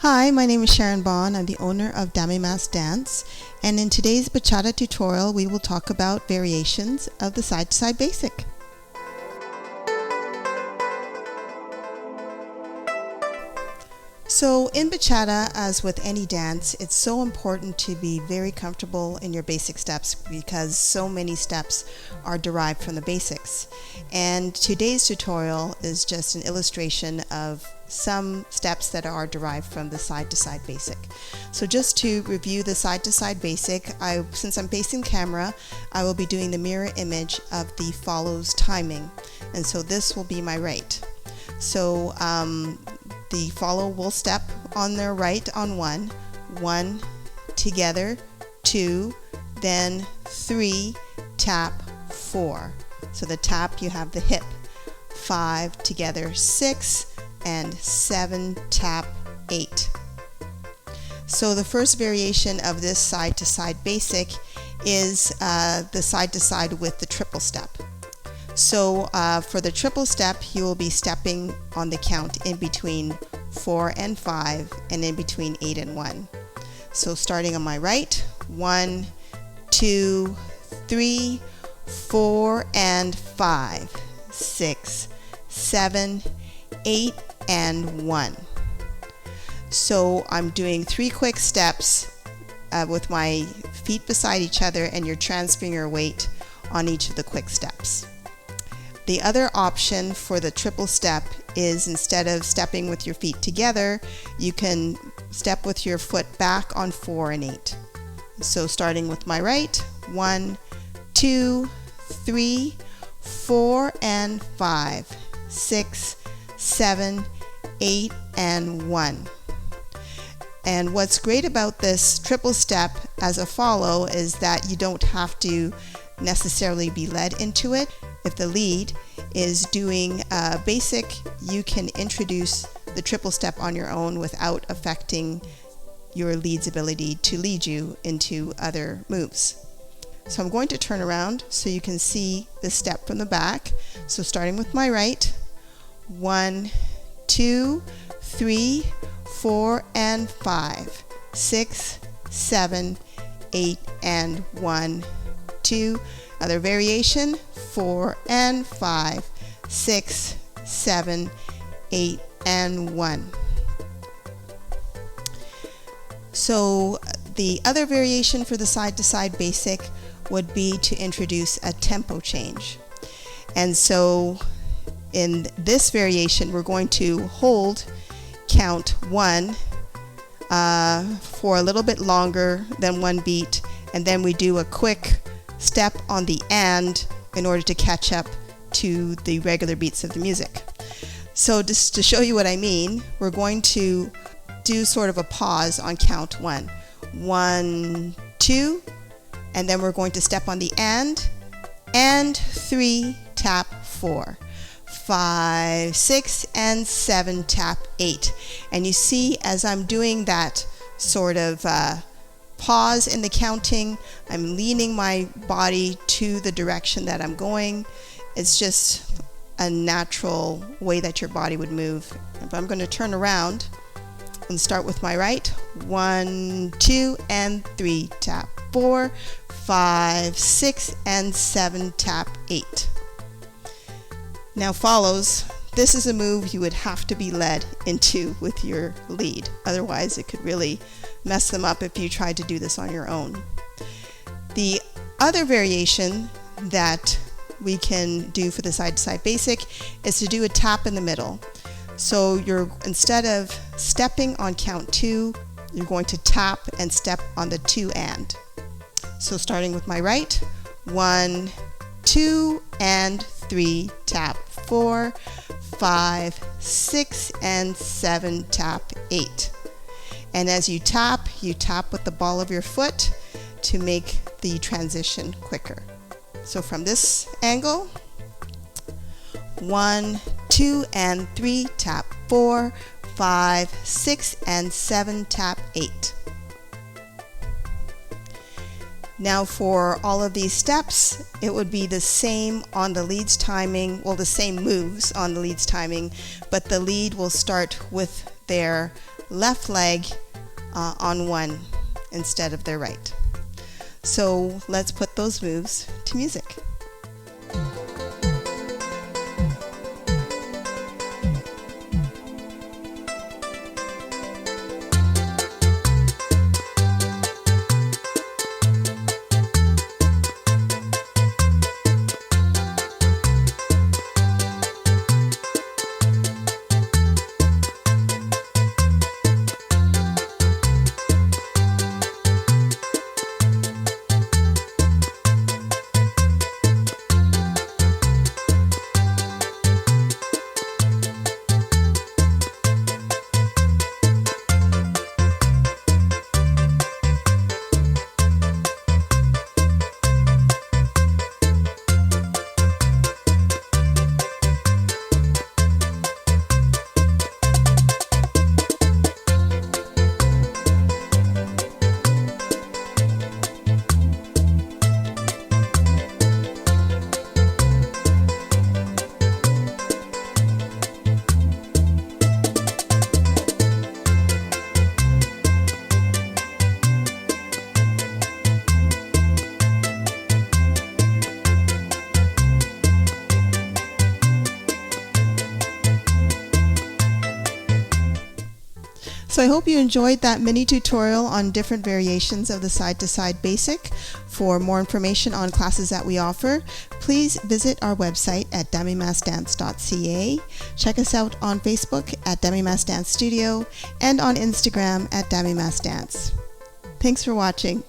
Hi, my name is Sharon. I'm the owner of Dame Mas Dance, and in today's Bachata tutorial we will talk about variations of the side-to-side basic. So in Bachata, as with any dance, it's so important to be very comfortable in your basic steps because so many steps are derived from the basics. And today's tutorial is just an illustration of some steps that are derived from the side-to-side basic. So just to review the side-to-side basic, since I'm facing camera, I will be doing the mirror image of the follows timing. And so this will be my right. So the follow will step on their right on one, together, 2, then 3, tap, 4. So the tap, you have the hip, 5, together, 6, and 7, tap, 8. So the first variation of this side-to-side basic is the side-to-side with the triple step. So for the triple step, you will be stepping on the count in between 4 and 5 and in between 8 and 1. So starting on my right, 1, 2, 3, 4, and 5, 6, 7, 8, and 1. So I'm doing 3 quick steps with my feet beside each other, and you're transferring your weight on each of the quick steps. The other option for the triple step is instead of stepping with your feet together, you can step with your foot back on 4 and 8. So starting with my right, 1, 2, 3, 4, and 5, 6, 7, 8, and 1. And what's great about this triple step as a follow is that you don't have to necessarily be led into it. If the lead is doing basic, you can introduce the triple step on your own without affecting your lead's ability to lead you into other moves. So I'm going to turn around so you can see the step from the back. So starting with my right, 1, 2, 3, 4, and 5, 6, 7, 8, and 1, 2. Other variation, 4 and 5, 6, 7, 8, and 1. So the other variation for the side-to-side basic would be to introduce a tempo change. And so in this variation, we're going to hold count 1 for a little bit longer than 1 beat, and then we do a quick step on the and in order to catch up to the regular beats of the music. So just to show you what I mean, we're going to do sort of a pause on count 1. 1, 2, and then we're going to step on the and 3, tap, 4. 5, 6, and 7, tap, 8. And you see as I'm doing that sort of pause in the counting, I'm leaning my body to the direction that I'm going. It's just a natural way that your body would move. If I'm going to turn around and start with my right, 1, 2, and 3, tap, 4, 5, 6, and 7, tap, 8. Now follows, this is a move you would have to be led into with your lead. Otherwise, it could really mess them up if you tried to do this on your own. The other variation that we can do for the side-to-side basic is to do a tap in the middle. So instead of stepping on count 2, you're going to tap and step on the 2 and. So starting with my right, 1, 2, and 3, tap, 4, 5, 6, and 7, tap, 8. And as you tap with the ball of your foot to make the transition quicker. So from this angle, 1, 2, and 3, tap, 4, 5, 6, and 7, tap, 8. Now for all of these steps, it would be the same on the lead's timing, well, the same moves on the lead's timing, but the lead will start with their left leg on one instead of their right. So let's put those moves to music. So I hope you enjoyed that mini tutorial on different variations of the side-to-side basic. For more information on classes that we offer, please visit our website at dummymassdance.ca. Check us out on Facebook at Dummy Mass Dance Studio and on Instagram at Dummy Mass Dance. Thanks for watching.